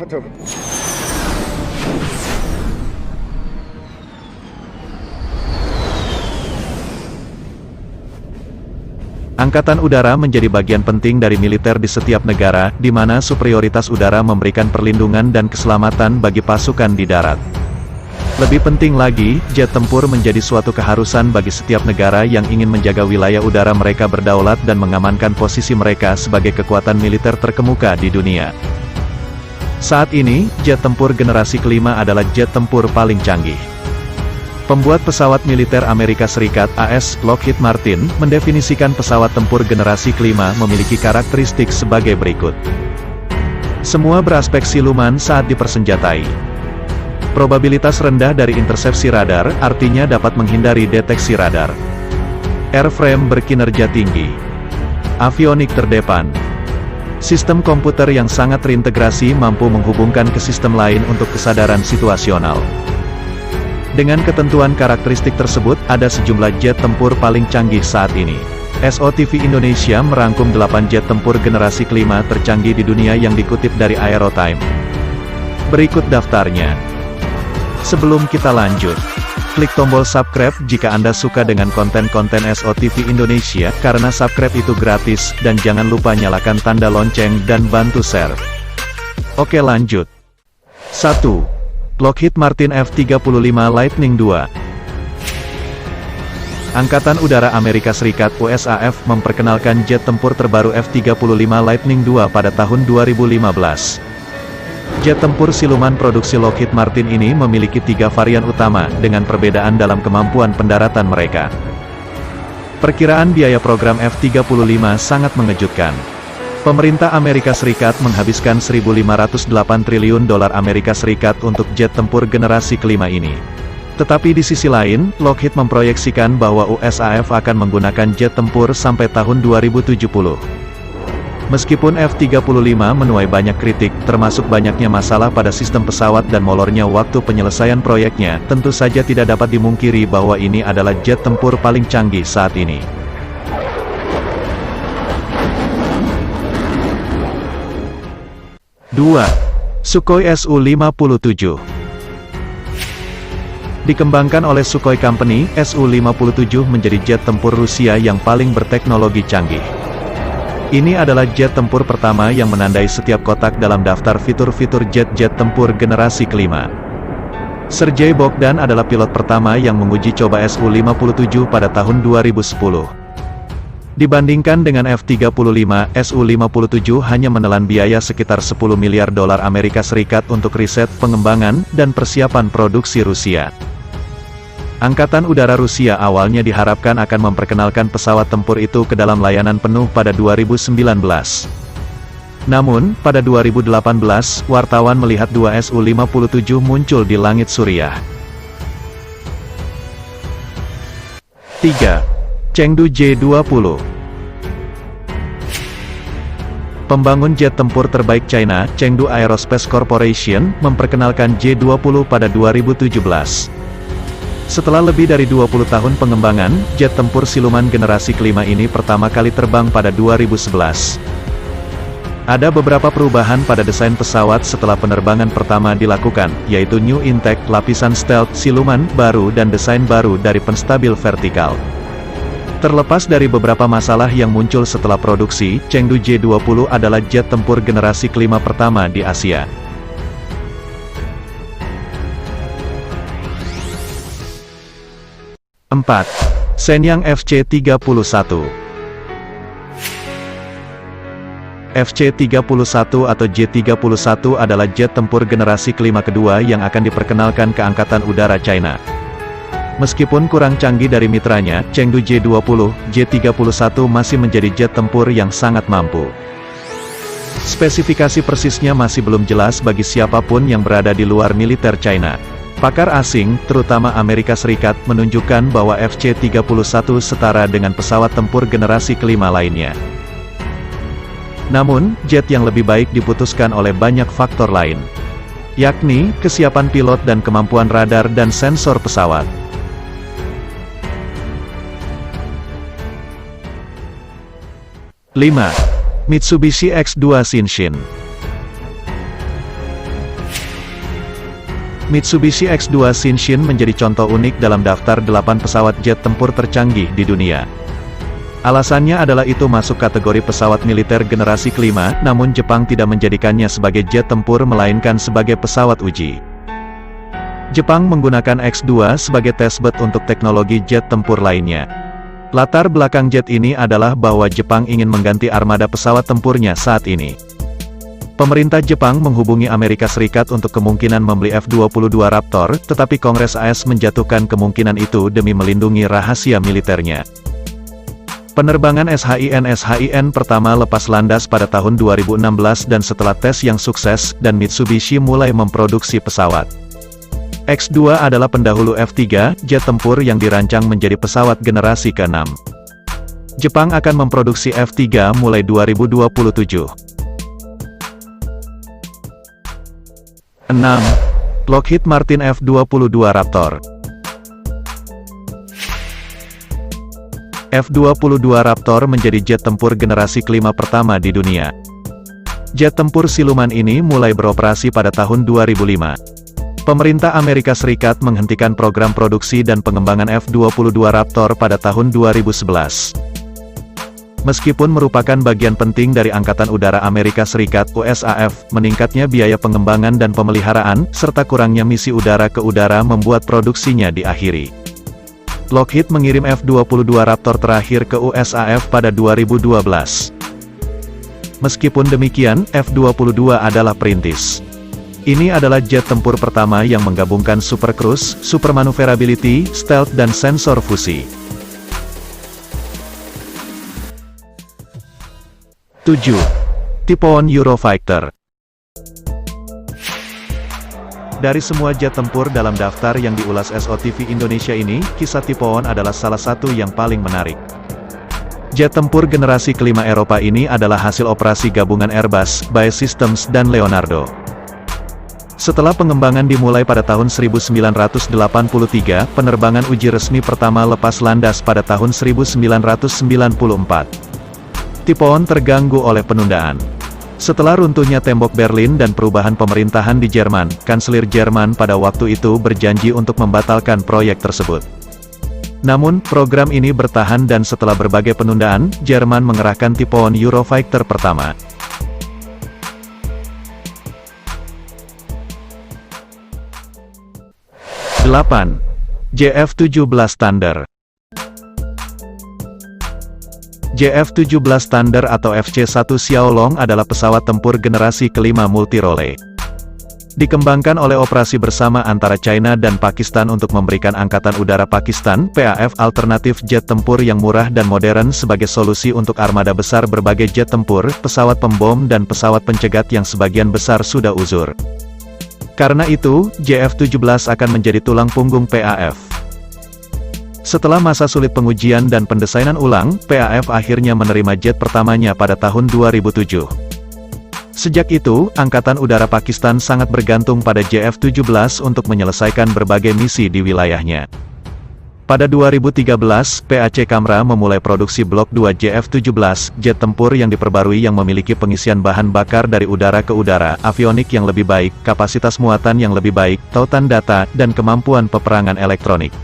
করতে হবে। Angkatan udara menjadi bagian penting dari militer di setiap negara, di mana superioritas udara memberikan perlindungan dan keselamatan bagi pasukan di darat. Lebih penting lagi, jet tempur menjadi suatu keharusan bagi setiap negara yang ingin menjaga wilayah udara mereka berdaulat dan mengamankan posisi mereka sebagai kekuatan militer terkemuka di dunia. Saat ini, jet tempur generasi kelima adalah jet tempur paling canggih. Pembuat pesawat militer Amerika Serikat AS, Lockheed Martin, mendefinisikan pesawat tempur generasi kelima memiliki karakteristik sebagai berikut. Semua beraspek siluman saat dipersenjatai. Probabilitas rendah dari intersepsi radar, artinya dapat menghindari deteksi radar. Airframe berkinerja tinggi. Avionik terdepan. Sistem komputer yang sangat terintegrasi mampu menghubungkan ke sistem lain untuk kesadaran situasional. Dengan ketentuan karakteristik tersebut, ada sejumlah jet tempur paling canggih saat ini. SOTV Indonesia merangkum 8 jet tempur generasi kelima tercanggih di dunia yang dikutip dari Aerotime. Berikut daftarnya. Sebelum kita lanjut, klik tombol subscribe jika Anda suka dengan konten-konten SOTV Indonesia, karena subscribe itu gratis, dan jangan lupa nyalakan tanda lonceng dan bantu share. Oke lanjut. 1. Lockheed Martin F-35 Lightning II. Angkatan Udara Amerika Serikat USAF memperkenalkan jet tempur terbaru F-35 Lightning II pada tahun 2015. Jet tempur siluman produksi Lockheed Martin ini memiliki 3 varian utama, dengan perbedaan dalam kemampuan pendaratan mereka. Perkiraan biaya program F-35 sangat mengejutkan. Pemerintah Amerika Serikat menghabiskan 1.508 triliun dolar Amerika Serikat untuk jet tempur generasi kelima ini. Tetapi di sisi lain, Lockheed memproyeksikan bahwa USAF akan menggunakan jet tempur sampai tahun 2070. Meskipun F-35 menuai banyak kritik, termasuk banyaknya masalah pada sistem pesawat dan molornya waktu penyelesaian proyeknya, tentu saja tidak dapat dimungkiri bahwa ini adalah jet tempur paling canggih saat ini. 2. Sukhoi Su-57. Dikembangkan oleh Sukhoi Company, Su-57 menjadi jet tempur Rusia yang paling berteknologi canggih. Ini adalah jet tempur pertama yang menandai setiap kotak dalam daftar fitur-fitur jet-jet tempur generasi kelima. Sergei Bogdan adalah pilot pertama yang menguji coba Su-57 pada tahun 2010. Dibandingkan dengan F-35, Su-57 hanya menelan biaya sekitar 10 miliar dolar Amerika Serikat untuk riset, pengembangan, dan persiapan produksi Rusia. Angkatan Udara Rusia awalnya diharapkan akan memperkenalkan pesawat tempur itu ke dalam layanan penuh pada 2019. Namun, pada 2018, wartawan melihat 2 Su-57 muncul di langit Suriah. 3. Chengdu J-20. Pembangun jet tempur terbaik China, Chengdu Aerospace Corporation, memperkenalkan J-20 pada 2017. Setelah lebih dari 20 tahun pengembangan, jet tempur siluman generasi kelima ini pertama kali terbang pada 2011. Ada beberapa perubahan pada desain pesawat setelah penerbangan pertama dilakukan, yaitu new intake, lapisan stealth, siluman baru dan desain baru dari penstabil vertikal. Terlepas dari beberapa masalah yang muncul setelah produksi, Chengdu J-20 adalah jet tempur generasi kelima pertama di Asia. Empat. Shenyang FC-31. FC-31 atau J-31 adalah jet tempur generasi kelima kedua yang akan diperkenalkan ke Angkatan Udara China. Meskipun kurang canggih dari mitranya, Chengdu J-20, J-31 masih menjadi jet tempur yang sangat mampu. Spesifikasi persisnya masih belum jelas bagi siapapun yang berada di luar militer China. Pakar asing, terutama Amerika Serikat, menunjukkan bahwa FC-31 setara dengan pesawat tempur generasi kelima lainnya. Namun, jet yang lebih baik diputuskan oleh banyak faktor lain, yakni kesiapan pilot dan kemampuan radar dan sensor pesawat. 5. Mitsubishi X2 Shinshin. Mitsubishi X2 Shinshin menjadi contoh unik dalam daftar 8 pesawat jet tempur tercanggih di dunia. Alasannya adalah itu masuk kategori pesawat militer generasi kelima, namun Jepang tidak menjadikannya sebagai jet tempur melainkan sebagai pesawat uji. Jepang menggunakan X2 sebagai testbed untuk teknologi jet tempur lainnya. Latar belakang jet ini adalah bahwa Jepang ingin mengganti armada pesawat tempurnya saat ini. Pemerintah Jepang menghubungi Amerika Serikat untuk kemungkinan membeli F-22 Raptor, tetapi Kongres AS menjatuhkan kemungkinan itu demi melindungi rahasia militernya. Penerbangan SHIN pertama lepas landas pada tahun 2016 dan setelah tes yang sukses, dan Mitsubishi mulai memproduksi pesawat. X2 adalah pendahulu F-3, jet tempur yang dirancang menjadi pesawat generasi ke-6. Jepang akan memproduksi F-3 mulai 2027. 6. Lockheed Martin F-22 Raptor. F-22 Raptor menjadi jet tempur generasi kelima pertama di dunia. Jet tempur siluman ini mulai beroperasi pada tahun 2005. Pemerintah Amerika Serikat menghentikan program produksi dan pengembangan F-22 Raptor pada tahun 2011. Meskipun merupakan bagian penting dari Angkatan Udara Amerika Serikat (USAF), meningkatnya biaya pengembangan dan pemeliharaan, serta kurangnya misi udara ke udara membuat produksinya diakhiri. Lockheed mengirim F-22 Raptor terakhir ke USAF pada 2012. Meskipun demikian, F-22 adalah perintis. Ini adalah jet tempur pertama yang menggabungkan super cruise, super maneuverability, stealth dan sensor fusi. 7. Typhoon Eurofighter. Dari semua jet tempur dalam daftar yang diulas SOTV Indonesia ini, kisah Typhoon adalah salah satu yang paling menarik. Jet tempur generasi kelima Eropa ini adalah hasil operasi gabungan Airbus, BAE Systems dan Leonardo. Setelah pengembangan dimulai pada tahun 1983, penerbangan uji resmi pertama lepas landas pada tahun 1994. Typhoon terganggu oleh penundaan. Setelah runtuhnya tembok Berlin dan perubahan pemerintahan di Jerman, Kanselir Jerman pada waktu itu berjanji untuk membatalkan proyek tersebut. Namun, program ini bertahan dan setelah berbagai penundaan, Jerman mengerahkan Typhoon Eurofighter pertama. 8. JF-17 Thunder. JF-17 Thunder atau FC-1 Xiaolong adalah pesawat tempur generasi kelima multirole. Dikembangkan oleh operasi bersama antara China dan Pakistan untuk memberikan Angkatan Udara Pakistan (PAF) alternatif jet tempur yang murah dan modern sebagai solusi untuk armada besar berbagai jet tempur, pesawat pembom dan pesawat pencegat yang sebagian besar sudah uzur. Karena itu, JF-17 akan menjadi tulang punggung PAF. Setelah masa sulit pengujian dan pendesainan ulang, PAF akhirnya menerima jet pertamanya pada tahun 2007. Sejak itu, Angkatan Udara Pakistan sangat bergantung pada JF-17 untuk menyelesaikan berbagai misi di wilayahnya. Pada 2013, PAC Kamra memulai produksi Blok 2 JF-17, jet tempur yang diperbarui yang memiliki pengisian bahan bakar dari udara ke udara, avionik yang lebih baik, kapasitas muatan yang lebih baik, tautan data, dan kemampuan peperangan elektronik.